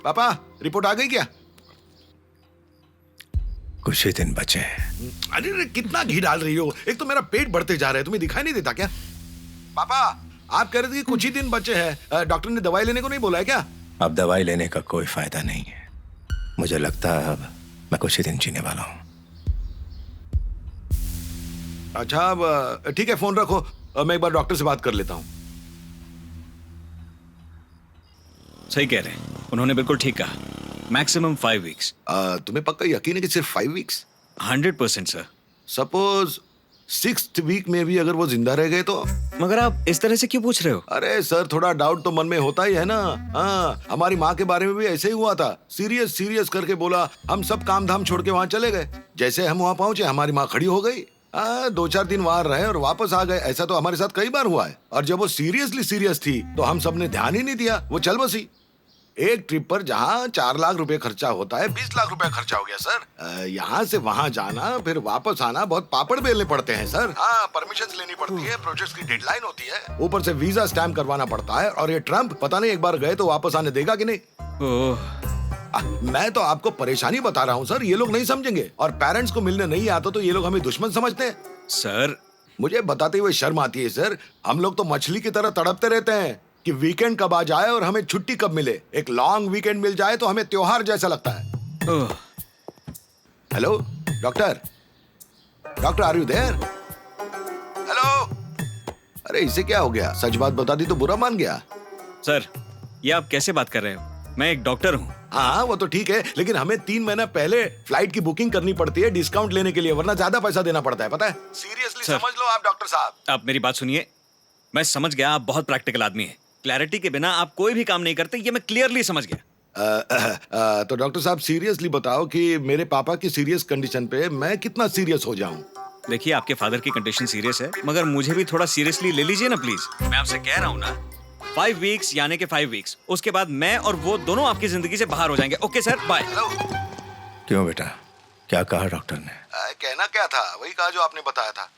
पापा रिपोर्ट आ गई क्या? कुछ ही दिन बचे हैं। अरे कितना घी डाल रही हो? एक तो मेरा पेट बढ़ते जा रहा है, तुम्हें दिखाई नहीं देता क्या? पापा आप कह रहे थे कि कुछ ही दिन बचे हैं, डॉक्टर ने दवाई लेने को नहीं बोला है क्या? अब दवाई लेने का कोई फायदा नहीं है। मुझे लगता है अब मैं कुछ ही दिन जीने वाला हूँ। अच्छा अब ठीक है, फोन रखो, मैं एक बार डॉक्टर से बात कर लेता हूँ। सही कह रहे हैं, उन्होंने बिल्कुल ठीक कहा। Maximum 5 weeks. तुम्हें पक्का यकीन है कि सिर्फ 5 weeks? 100% sir. Suppose 6th week में भी अगर वो जिंदा रह गए तो? मगर आप इस तरह से क्यों पूछ रहे हो? अरे सर, थोड़ा डाउट तो मन में होता ही है ना। हाँ, हमारी माँ के बारे में भी ऐसे ही हुआ था। सीरियस सीरियस करके बोला, हम सब काम धाम छोड़ के वहाँ चले गए। जैसे हम वहाँ पहुंचे हमारी माँ खड़ी हो गई। 2-4 दिन वहाँ रहे और वापस आ गए। ऐसा तो हमारे साथ कई बार हुआ है। और जब वो सीरियसली सीरियस थी तो हम सबने ध्यान ही नहीं दिया, वो चल बसी। एक ट्रिप पर जहाँ 4 लाख रुपए खर्चा होता है, 20 लाख रुपए खर्चा हो गया सर। यहाँ से वहाँ जाना फिर वापस आना, बहुत पापड़ बेलने पड़ते हैं सर। हाँ, परमिशन लेनी पड़ती है, प्रोजेक्ट की डेडलाइन होती है, ऊपर से वीजा स्टैम्प करवाना पड़ता है। और ये ट्रम्प पता नहीं एक बार गए तो वापस आने देगा कि नहीं। मैं तो आपको परेशानी बता रहा हूँ सर, ये लोग नहीं समझेंगे। और पेरेंट्स को मिलने नहीं आता तो ये लोग हमें दुश्मन समझते हैं। सर मुझे बताते हुए शर्म आती है सर। हम लोग तो मछली की तरह तड़पते रहते हैं कि वीकेंड कब आ जाए और हमें छुट्टी कब मिले। एक लॉन्ग वीकेंड मिल जाए तो हमें त्योहार जैसा लगता है। Hello doctor, doctor are you there? Hello. अरे इसे क्या हो गया? सच बात बता दी तो बुरा मान गया। सर, ये आप कैसे बात कर रहे हो? मैं एक डॉक्टर हूँ। हाँ वो तो ठीक है, लेकिन हमें 3 महीना पहले फ्लाइट की बुकिंग करनी पड़ती है डिस्काउंट लेने के लिए, वरना ज्यादा पैसा देना पड़ता है, पता है? सीरियसली समझ लो आप डॉक्टर साहब। आप मेरी बात सुनिए। मैं समझ गया, आप बहुत प्रैक्टिकल आदमी हैं। क्लैरिटी के बिना आप कोई भी काम नहीं करते, ये मैं क्लियरली समझ गया। तो डॉक्टर साहब सीरियसली बताओ कि मेरे पापा की सीरियस कंडीशन पे मैं कितना सीरियस हो जाऊं? देखिए, आपके फादर की कंडीशन सीरियस है, मगर मुझे भी थोड़ा सीरियसली ले लीजिए ना प्लीज। मैं आपसे कह रहा हूँ ना, 5 वीक्स यानी कि 5 वीक्स, उसके बाद मैं और वो दोनों आपकी जिंदगी से बाहर हो जाएंगे। Okay sir, bye. क्यों बेटा, क्या कहा डॉक्टर ने? कहना क्या था, वही कहा जो आपने बताया था।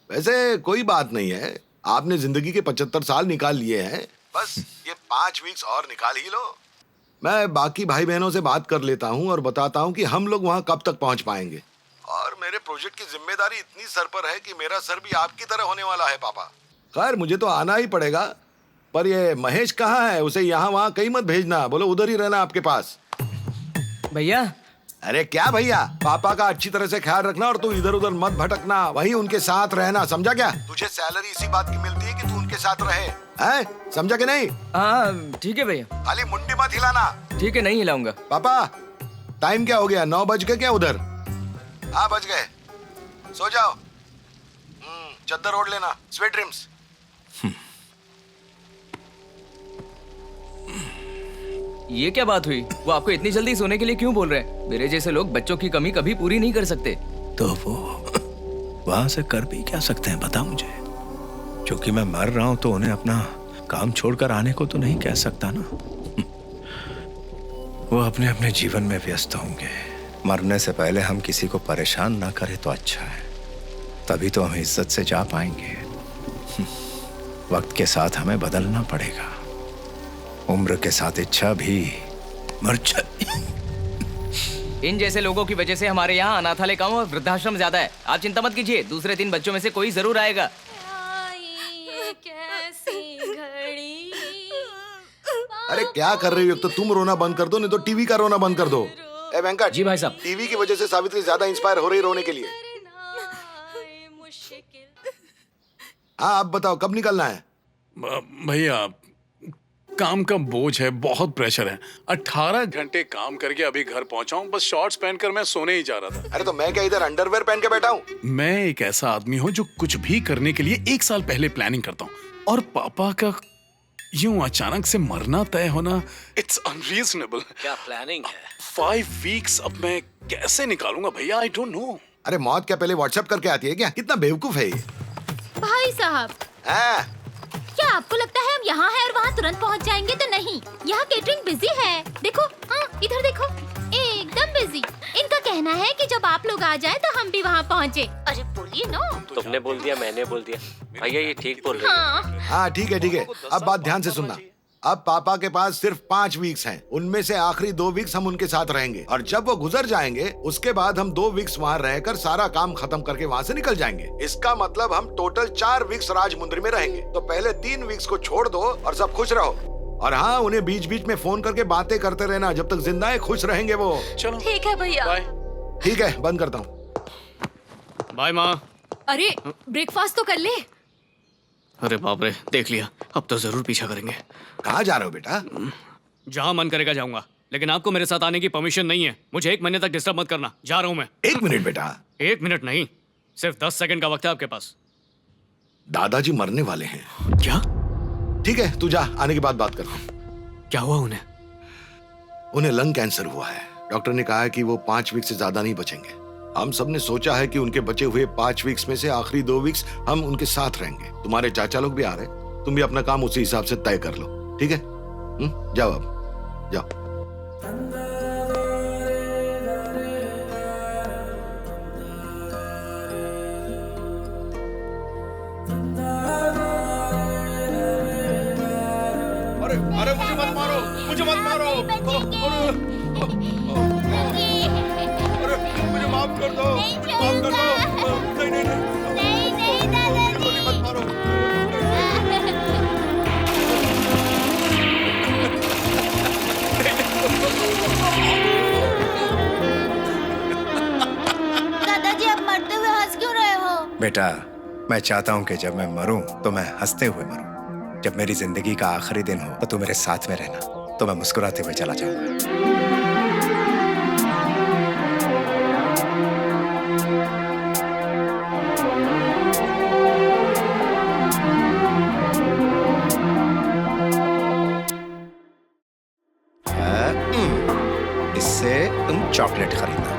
वैसे कोई बात नहीं है, आपने जिंदगी के 75 साल निकाल लिए हैं, बस ये 5 वीक्स और निकाल ही लो। मैं बाकी भाई बहनों से बात कर लेता हूँ और बताता हूँ कि हम लोग वहाँ कब तक पहुँच पाएंगे। और मेरे प्रोजेक्ट की जिम्मेदारी इतनी सर पर है कि मेरा सर भी आपकी तरह होने वाला है पापा। खैर मुझे तो आना ही पड़ेगा, पर ये महेश कहाँ है? उसे यहाँ वहाँ कहीं मत भेजना, बोलो उधर ही रहना आपके पास। भैया। अरे क्या भैया, पापा का अच्छी तरह से ख्याल रखना और तू इधर उधर मत भटकना, वहीं उनके साथ रहना, समझा क्या? तुझे सैलरी इसी बात की मिलती है कि तू उनके साथ रहे, हैं? समझा कि नहीं? हाँ ठीक है भैया। खाली मुंडी मत हिलाना। ठीक है, नहीं हिलाऊंगा। पापा टाइम क्या हो गया? 9 बज गए क्या उधर? हाँ बज गए, सो जाओ। चद्दर ओढ़ लेना, स्वीट ड्रीम्स। ये क्या बात हुई? वो आपको इतनी जल्दी सोने के लिए क्यों बोल रहे हैं? मेरे जैसे लोग बच्चों की कमी कभी पूरी नहीं कर सकते। तो वो वहां से कर भी क्या सकते हैं, बता मुझे। क्योंकि मैं मर रहा हूं तो उन्हें अपना काम छोड़कर आने को तो नहीं कह सकता ना। वो अपने अपने जीवन में व्यस्त होंगे। मरने से पहले हम किसी को परेशान ना करें तो अच्छा है, तभी तो हम इज्जत से जा पाएंगे। वक्त के साथ हमें बदलना पड़ेगा, उम्र के साथ इच्छा भी मर जाती। इन जैसे लोगों की वजह से हमारे यहाँ अनाथालय कम और वृद्धाश्रम ज्यादा है। आप चिंता मत कीजिए, दूसरे 3 बच्चों में से कोई जरूर आएगा। कैसी घड़ी। अरे क्या कर रही हो? तो तुम रोना बंद कर दो, नहीं तो टीवी का रोना बंद कर दो। ए वेंकट। जी भाई साहब। टीवी की वजह से सावित्री ज्यादा इंस्पायर हो रही रोने के लिए। हाँ आप बताओ कब निकलना है? भैया काम का बोझ है, बहुत प्रेशर है। 18 घंटे काम करके अभी घर पहुंचा हूं, बस शॉर्ट्स पहनकर मैं सोने ही जा रहा था। अरे तो मैं क्या इधर अंडरवेयर पहन के बैठा हूँ? मैं एक ऐसा आदमी हूं जो कुछ भी करने के लिए 1 साल पहले प्लानिंग करता हूं, और पापा का यूं अचानक से मरना तय होना, इट्स अनरीजनेबल। क्या प्लानिंग है? 5 वीक्स अब मैं कैसे निकालूंगा भैया? I don't know. अरे मौत क्या पहले व्हाट्सएप करके आती है क्या? कितना बेवकूफ है ये। भाई साहब, क्या आपको लगता है हम यहाँ हैं और वहाँ तुरंत पहुँच जाएंगे? तो नहीं, यहाँ केटरिंग बिजी है। देखो, हाँ इधर देखो, एकदम बिजी। इनका कहना है कि जब आप लोग आ जाए तो हम भी वहाँ पहुँचे। अरे बोलिए ना। तुमने बोल दिया, मैंने बोल दिया। भैया ये ठीक बोल रहे हैं। हाँ हाँ ठीक है ठीक है। अब बात ध्यान से सुनना। अब पापा के पास सिर्फ 5 वीक्स हैं। उनमें से आखिरी 2 वीक्स हम उनके साथ रहेंगे और जब वो गुजर जाएंगे उसके बाद हम 2 वीक्स वहाँ रहकर सारा काम खत्म करके वहाँ से निकल जाएंगे। इसका मतलब हम टोटल 4 वीक्स राजमुंद्री में रहेंगे। तो पहले 3 वीक्स को छोड़ दो और सब खुश रहो। और हाँ, उन्हें बीच बीच में फोन करके बातें करते रहना, जब तक जिंदा है खुश रहेंगे वो। चलो ठीक है भैया। बाय। ठीक है, बंद करता हूँ। बाय माँ। अरे ब्रेकफास्ट तो कर ले। अरे बाप रे, देख लिया, अब तो जरूर पीछा करेंगे। कहाँ जा रहे हो बेटा? जहाँ मन करेगा जाऊंगा, लेकिन आपको मेरे साथ आने की परमिशन नहीं है। मुझे 1 महीने तक डिस्टर्ब मत करना। जा रहा हूँ मैं। 1 मिनट बेटा। 1 मिनट नहीं, सिर्फ 10 सेकंड का वक्त है आपके पास। दादाजी मरने वाले हैं। क्या? ठीक है, तू जा, आने के बाद बात करते हैं। क्या हुआ उन्हें? उन्हें लंग कैंसर हुआ है। डॉक्टर ने कहा है कि वो 5 वीक से ज्यादा नहीं बचेंगे। हम सब ने सोचा है कि उनके बचे हुए 5 वीक्स में से आखिरी 2 वीक्स हम उनके साथ रहेंगे। तुम्हारे चाचा लोग भी आ रहे, तुम भी अपना काम उसी हिसाब से तय कर लो, ठीक है? जाओ अब, जाओ। अरे अरे, मुझे मत मारो, मुझे मत मारो। मुझे माफ कर दो, मुझे माफ कर दो। नहीं नहीं नहीं, गोली मत मारो। दादाजी, आप मरते हुए हंस क्यों रहे हो? बेटा, मैं चाहता हूँ कि जब मैं मरूं तो मैं हंसते हुए मरूं। जब मेरी जिंदगी का आखिरी दिन हो तो तू मेरे साथ में रहना, तो मैं मुस्कुराते हुए चला जाऊंगा। इससे तुम चॉकलेट खरीदना।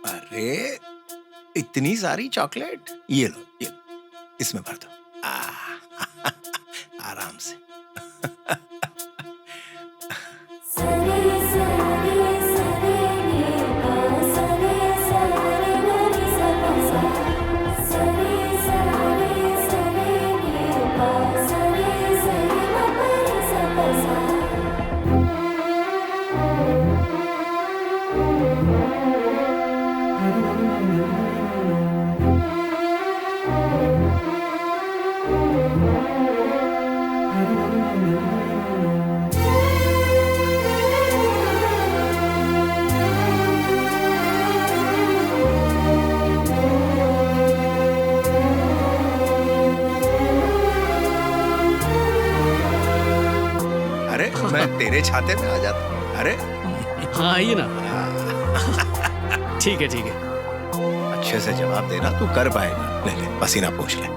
अरे इतनी सारी चॉकलेट, ये लो, इसमें भर दो। आराम से। अरे मैं तेरे छाते में आ जाता। अरे हाँ, आइए ना। ठीक है ठीक है। अच्छे से जवाब देना, तू कर पाएगा। ले ले, पसीना पोंछ ले।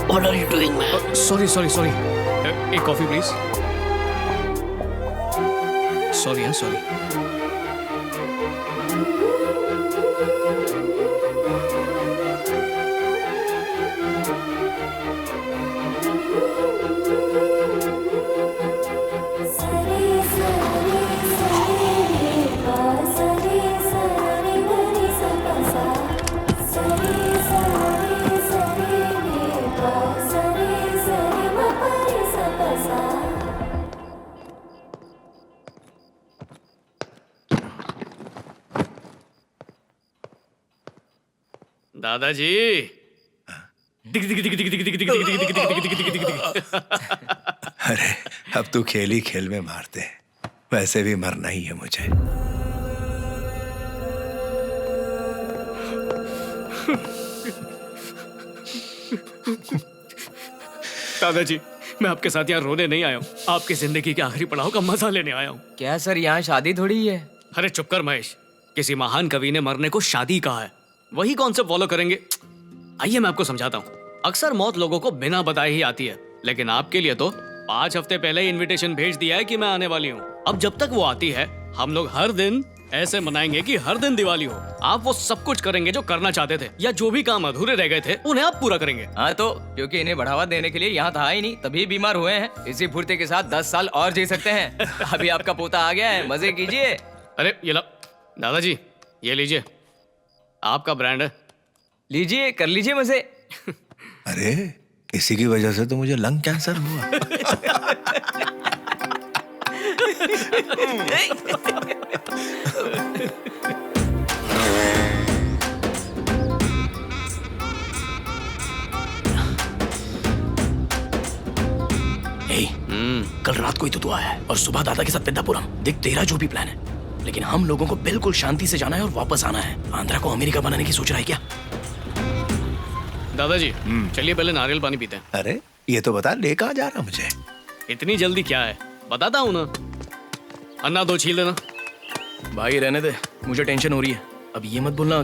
What are you doing, man? Sorry sorry sorry, एक कॉफी प्लीज। सॉरी हाँ, सॉरी। दादाजी। अरे अब तू खेल ही खेल में मारते, वैसे भी मरना ही है मुझे। दादाजी, मैं आपके साथ यहाँ रोने नहीं आया हूँ, आपकी जिंदगी के आखिरी पड़ाव का मजा लेने आया हूँ। क्या सर, यहाँ शादी थोड़ी है। अरे चुप कर महेश, किसी महान कवि ने मरने को शादी कहा है, वही कॉन्सेप्ट फॉलो करेंगे। आइए मैं आपको समझाता हूँ। अक्सर मौत लोगों को बिना बताए ही आती है, लेकिन आपके लिए तो 5 हफ्ते पहले ही इनविटेशन भेज दिया है कि मैं आने वाली हूँ। अब जब तक वो आती है, हम लोग हर दिन ऐसे मनाएंगे कि हर दिन दिवाली हो। आप वो सब कुछ करेंगे जो करना चाहते थे, या जो भी काम अधूरे रह गए थे उन्हें आप पूरा करेंगे। हाँ तो क्योंकि इन्हें बढ़ावा देने के लिए यहाँ था ही नहीं, तभी बीमार हुए हैं। इसी फुर्ती के साथ 10 साल और जी सकते हैं। अभी आपका पोता आ गया है, मजे कीजिए। अरे ये लो दादाजी, ये लीजिए, आपका ब्रांड है, लीजिए, कर लीजिए मजे। अरे इसी की वजह से तो मुझे लंग कैंसर हुआ। कल रात को ही तो तू आया है और सुबह दादा के साथ पेद्दापुरम। देख तेरा जो भी प्लान है, लेकिन हम लोगों को बिल्कुल शांति से जाना है और वापस आना है। आंध्रा को अमेरिका बनाने की सोच रहा है क्या? दादाजी चलिए पहले नारियल पानी पीते हैं। अरे ये तो बता, ले कहाँ जा रहा मुझे? इतनी जल्दी क्या है, बताता हूँ ना। अन्ना 2 छील देना। भाई रहने दे, मुझे टेंशन हो रही है। अब ये मत बोलना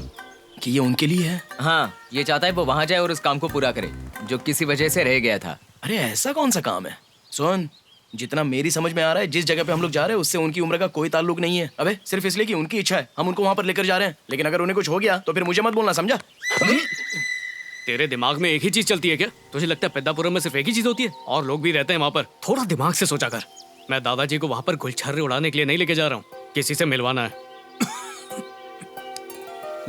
कि ये उनके लिए है। हाँ, ये चाहता है वो वहाँ जाए और उस काम को पूरा करे जो किसी वजह से रह गया था। अरे ऐसा कौन सा काम है? सुन, जितना मेरी समझ में आ रहा है, जिस जगह पे हम लोग जा रहे हैं उससे उनकी उम्र का कोई ताल्लुक नहीं है। अबे सिर्फ इसलिए कि उनकी इच्छा है हम उनको वहां पर लेकर जा रहे हैं। लेकिन अगर उन्हें कुछ हो गया तो फिर मुझे मत बोलना, समझा? तेरे दिमाग में एक ही चीज चलती है क्या? तुझे लगता है पेद्दापुरम में सिर्फ एक ही चीज होती है? और लोग भी रहते हैं वहाँ पर। थोड़ा दिमाग से सोचा कर। मैं दादाजी को वहाँ पर गुलछर्रे उड़ाने के लिए नहीं लेके जा रहा हूँ, किसी से मिलवाना है।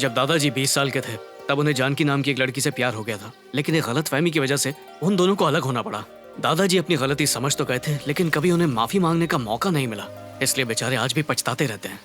जब दादाजी 20 साल के थे तब उन्हें जानकी नाम की एक लड़की से प्यार हो गया था, लेकिन एक गलतफहमी की वजह से उन दोनों को अलग होना पड़ा। दादाजी अपनी गलती समझ तो गए थे, लेकिन कभी उन्हें माफी मांगने का मौका नहीं मिला, इसलिए बेचारे आज भी पछताते रहते हैं।